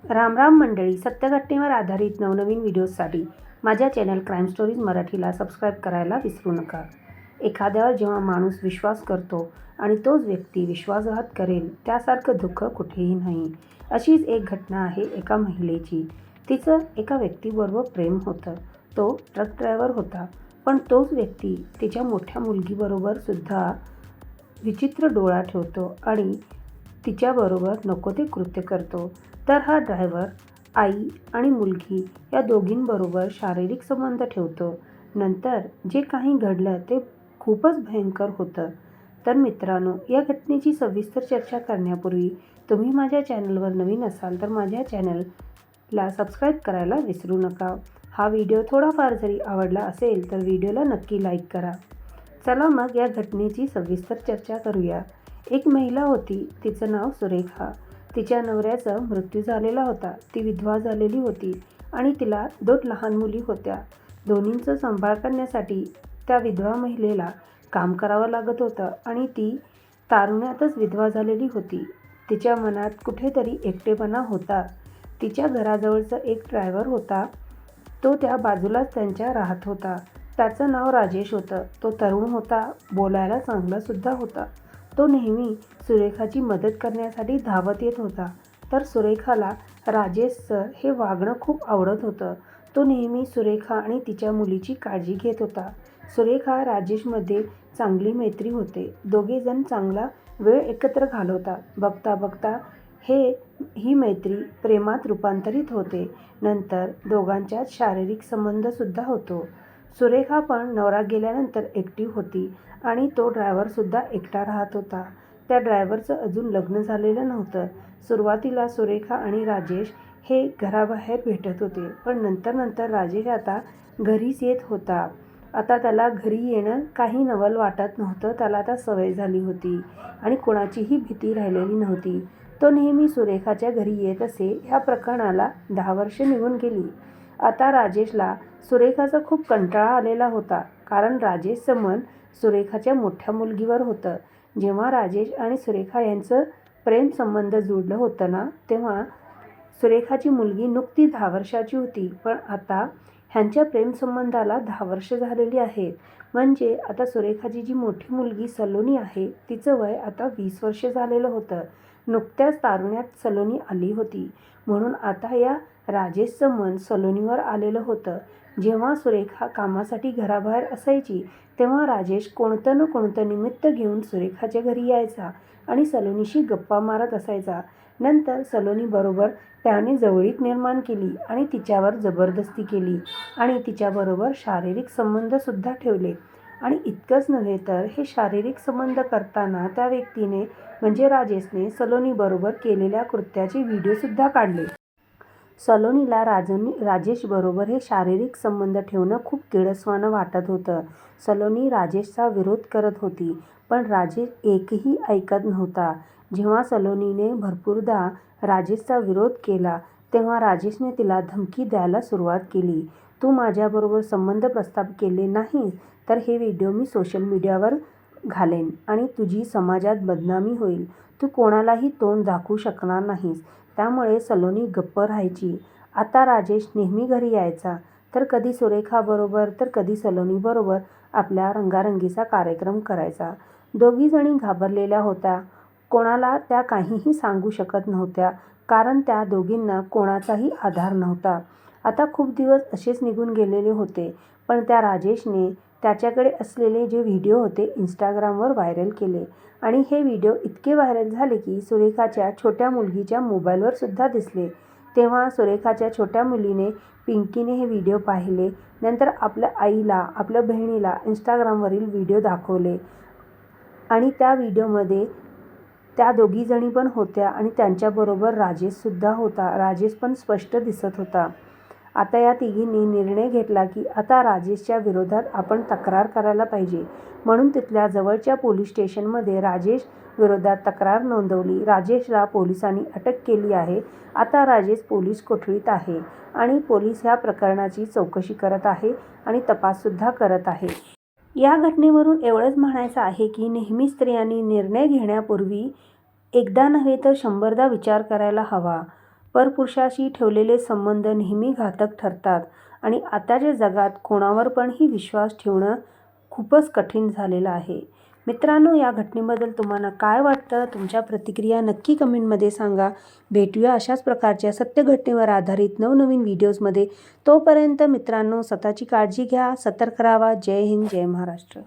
राम राम मंडळी, सत्य घटनेवर आधारित नवनवीन व्हिडिओजसाठी माझ्या चॅनल क्राईम स्टोरीज मराठीला सबस्क्राईब करायला विसरू नका. एखाद्यावर जेव्हा माणूस विश्वास करतो आणि तोच व्यक्ती विश्वासघात करेल त्यासारखं दुःख कुठेही नाही. अशीच एक घटना आहे एका महिलेची. तिचं एका व्यक्तीबरोबर प्रेम होतं. तो ट्रक ड्रायव्हर होता, पण तोच व्यक्ती तिच्या मोठ्या मुलगीबरोबर सुद्धा विचित्र डोळा ठेवतो आणि तिच्याबरोबर नको ते कृत्य करतो. तर हा ड्रायव्हर आई आणि मुलगी या दोघींबरोबर शारीरिक संबंध ठेवतो. नंतर जे काही घडलं ते खूपच भयंकर होतं. तर मित्रांनो, या घटनेची सविस्तर चर्चा करण्यापूर्वी तुम्ही माझ्या चॅनलवर नवीन असाल तर माझ्या चॅनलला सबस्क्राईब करायला विसरू नका. हा व्हिडिओ थोडाफार जरी आवडला असेल तर व्हिडिओला नक्की लाईक करा. चला मग या घटनेची सविस्तर चर्चा करूया. एक महिला होती, तिचं नाव सुरेखा. तिच्या नवऱ्याचा मृत्यू झालेला होता. ती विधवा झालेली होती आणि तिला 2 लहान मुली होत्या. दोन्हींचा सांभाळ करण्यासाठी त्या विधवा महिलेला काम करावं लागत होतं आणि ती तारुण्यातच विधवा झालेली होती. तिच्या मनात कुठेतरी एकटेपणा होता. तिच्या घराजवळचा एक ड्रायव्हर होता. तो त्या बाजूलाच त्यांच्या राहत होता. त्याचं नाव राजेश होतं. तो तरुण होता, बोलायला चांगलासुद्धा होता. तो नेहमी सुरेखाची मदत करण्यासाठी धावत येत होता. तर सुरेखाला राजेशचं हे वागणं खूप आवडत होतं. तो नेहमी सुरेखा आणि तिच्या मुलीची काळजी घेत होता. सुरेखा राजेशमध्ये चांगली मैत्री होते. दोघेजण चांगला वेळ एकत्र घालवतात. बघता बघता ही मैत्री प्रेमात रूपांतरित होते. नंतर दोघांच्यात शारीरिक संबंधसुद्धा होतो. सुरेखा पण नवरा गेल्यानंतर एकटी होती आणि तो ड्रायव्हरसुद्धा एकटा राहत होता. त्या ड्रायव्हरचं अजून लग्न झालेलं नव्हतं. सुरुवातीला सुरेखा आणि राजेश हे घराबाहेर भेटत होते, पण नंतर राजेश आता घरीच येत होता. आता त्याला घरी येणं काही नवल वाटत नव्हतं. त्याला आता सवय झाली होती आणि कोणाचीही भीती राहिलेली नव्हती. तो नेहमी सुरेखाच्या घरी येत असे. ह्या प्रकरणाला 10 वर्षे निघून गेली. आता राजेशला सुरेखाचा खूप कंटाळा आलेला होता, कारण राजेशचं मन सुरेखाच्या मोठ्या मुलगीवर होतं. जेव्हा राजेश आणि सुरेखा यांचं प्रेम संबंध जुळलं होतं ना, तेव्हा सुरेखाची मुलगी नुकती 10 वर्षाची होती. पण आता ह्यांच्या प्रेमसंबंधाला 10 वर्ष झालेली आहेत. म्हणजे आता सुरेखाची जी मोठी मुलगी सलोनी आहे, तिचं वय आता 20 वर्ष झालेलं होतं. नुकत्याच तारुण्यात सलोनी आली होती. म्हणून आता या राजेशचं मन सलोनीवर आलेलं होतं. जेव्हा सुरेखा कामासाठी घराबाहेर असायची तेव्हा राजेश कोणतं ना कोणतं निमित्त घेऊन सुरेखाच्या घरी यायचा आणि सलोनीशी गप्पा मारत असायचा. नंतर सलोनीबरोबर त्याने जवळीक निर्माण केली आणि तिच्यावर जबरदस्ती केली आणि तिच्याबरोबर शारीरिक संबंधसुद्धा ठेवले. आणि इतकंच नव्हे तर हे शारीरिक संबंध करताना त्या व्यक्तीने म्हणजे राजेशने सलोनीबरोबर केलेल्या कृत्याचे व्हिडिओसुद्धा काढले. सलोनीला राजेशबरोबर हे शारीरिक संबंध ठेवणं खूप किळसवाणं वाटत होतं. सलोनी राजेशचा विरोध करत होती, पण राजेश एकही ऐकत नव्हता. जेव्हा सलोनीने भरपूरदा राजेशचा विरोध केला तेव्हा राजेशने तिला धमकी द्यायला सुरुवात केली. तू माझ्याबरोबर संबंध प्रस्थापित केले नाहीस तर हे व्हिडिओ मी सोशल मीडियावर घालेन आणि तुझी समाजात बदनामी होईल. तू कोणालाही तोंड दाखवू शकणार नाहीस. त्यामुळे सलोनी गप्प राहायची. आता राजेश नेहमी घरी यायचा, तर कधी सुरेखाबरोबर तर कधी सलोनीबरोबर आपल्या रंगारंगीचा कार्यक्रम करायचा. दोघीजणी घाबरलेल्या होत्या. कोणाला त्या काहीही सांगू शकत नव्हत्या, कारण त्या दोघींना कोणाचाही आधार नव्हता. आता खूप दिवस असेच निघून गेलेले होते, पण त्या राजेशने त्याच्याकडे असलेले जे व्हिडिओ होते इंस्टाग्रामवर व्हायरल केले आणि हे व्हिडिओ इतके व्हायरल झाले की सुरेखाच्या छोट्या मुलगीच्या मोबाईलवर सुद्धा दिसले. तेव्हा सुरेखाच्या छोट्या मुलीने पिंकीने हे व्हिडिओ पाहिले. नंतर आपल्या आईला, आपल्या बहिणीला इंस्टाग्रामवरील व्हिडिओ दाखवले आणि त्या व्हिडिओमध्ये त्या दोघीजणी पण होत्या आणि त्यांच्याबरोबर राजेशसुद्धा होता. राजेश पण स्पष्ट दिसत होता. आता या तिघींनी निर्णय घेतला की आता राजेशच्या विरोधात आपण तक्रार करायला पाहिजे. म्हणून तिथल्या जवळच्या पोलीस स्टेशनमध्ये राजेश विरोधात तक्रार नोंदवली. राजेशला पोलिसांनी अटक केली आहे. आता राजेश पोलीस कोठडीत आहे आणि पोलीस ह्या प्रकरणाची चौकशी करत आहे आणि तपाससुद्धा करत आहे. या घटनेवरून एवढंच म्हणायचं आहे की नेहमी स्त्रियांनी निर्णय घेण्यापूर्वी एकदा नव्हे तर 100दा विचार करायला हवा. परपुरुषाशी ठेवलेले संबंध नेहमी घातक ठरतात आणि आताच्या जगात कोणावर पणही विश्वास ठेवणं खूपच कठीण झालेलं आहे. मित्रांनो, या घटनेबद्दल तुम्हाला काय वाटतं? तुमच्या प्रतिक्रिया नक्की कमेंटमध्ये सांगा. भेटूया अशाच प्रकारच्या सत्य घटनेवर आधारित नवनवीन व्हिडिओजमध्ये. तोपर्यंत मित्रांनो, स्वतःची काळजी घ्या, सतर्क राहा. जय हिंद, जय महाराष्ट्र.